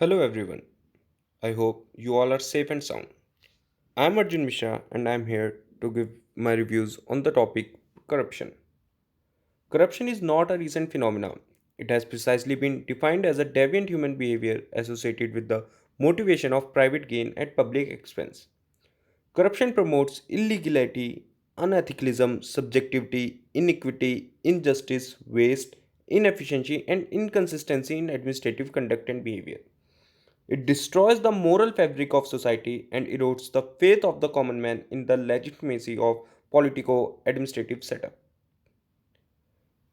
Hello everyone. I hope you all are safe and sound. I'm Arjun Mishra and I'm here to give my reviews on the topic corruption. Corruption is not a recent phenomenon. It has precisely been defined as a deviant human behavior associated with the motivation of private gain at public expense. Corruption promotes illegality, unethicalism, subjectivity, inequity, injustice, waste, inefficiency, and inconsistency in administrative conduct and behavior. It destroys the moral fabric of society and erodes the faith of the common man in the legitimacy of politico administrative setup.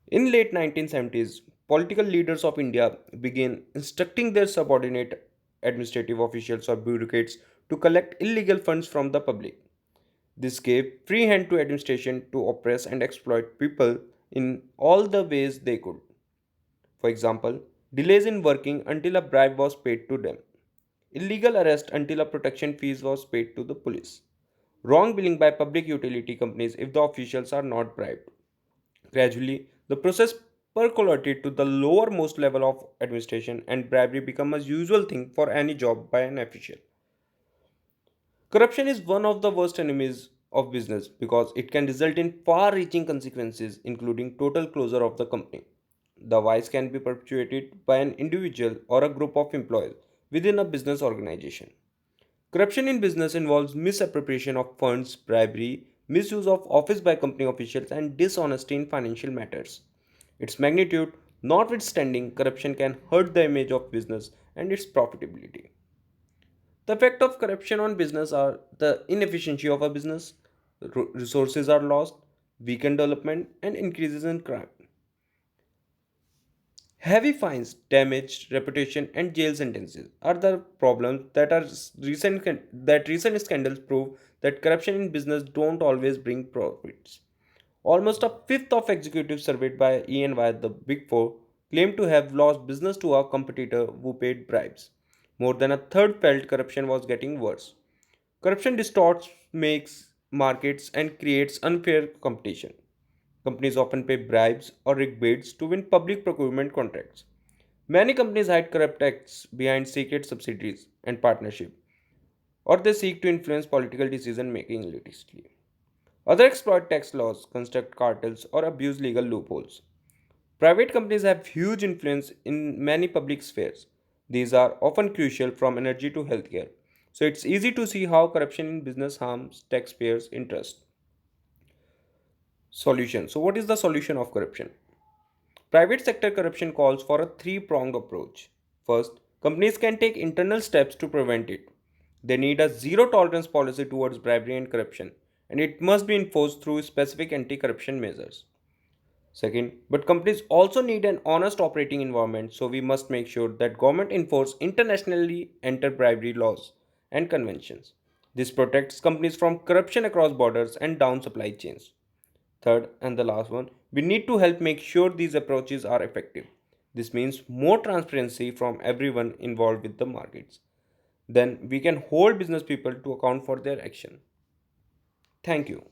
In late 1970s, political leaders of India began instructing their subordinate administrative officials or bureaucrats to collect illegal funds from the public. This gave free hand to administration to oppress and exploit people in all the ways they could. For example, delays in working until a bribe was paid to them, illegal arrest until a protection fees was paid to the police, wrong billing by public utility companies if the officials are not bribed. Gradually, the process percolated to the lowermost level of administration and bribery became a usual thing for any job by an official. Corruption is one of the worst enemies of business because it can result in far reaching consequences, including total closure of the company. The vice can be perpetuated by an individual or a group of employees within a business organization. Corruption in business involves misappropriation of funds, bribery, misuse of office by company officials, and dishonesty in financial matters. Its magnitude notwithstanding, corruption can hurt the image of business and its profitability. The effect of corruption on business are the inefficiency of a business, resources are lost, weakened development, and increases in crime. Heavy fines, damaged reputation, and jail sentences are the problems that recent scandals prove that corruption in business don't always bring profits. Almost a fifth of executives surveyed by E&Y, the Big Four, claimed to have lost business to a competitor who paid bribes. More than a third felt corruption was getting worse. Corruption distorts, makes markets, and creates unfair competition. Companies often pay bribes or rig bids to win public procurement contracts. Many companies hide corrupt acts behind secret subsidiaries and partnership, or they seek to influence political decision making illicitly. Others exploit tax laws, construct cartels, or abuse legal loopholes. Private companies have huge influence in many public spheres. These are often crucial from energy to healthcare. So it's easy to see how corruption in business harms taxpayers' interest. Solution. So what is the solution of corruption? Private sector corruption calls for a three pronged approach. First, companies can take internal steps to prevent it. They need a zero tolerance policy towards bribery and corruption, and it must be enforced through specific anti corruption measures. Second, but companies also need an honest operating environment, so we must make sure that government enforce internationally entered bribery laws and conventions. This protects companies from corruption across borders and down supply chains. Third, and the last one, we need to help make sure these approaches are effective. This means more transparency from everyone involved with the markets. Then we can hold business people to account for their action. Thank you.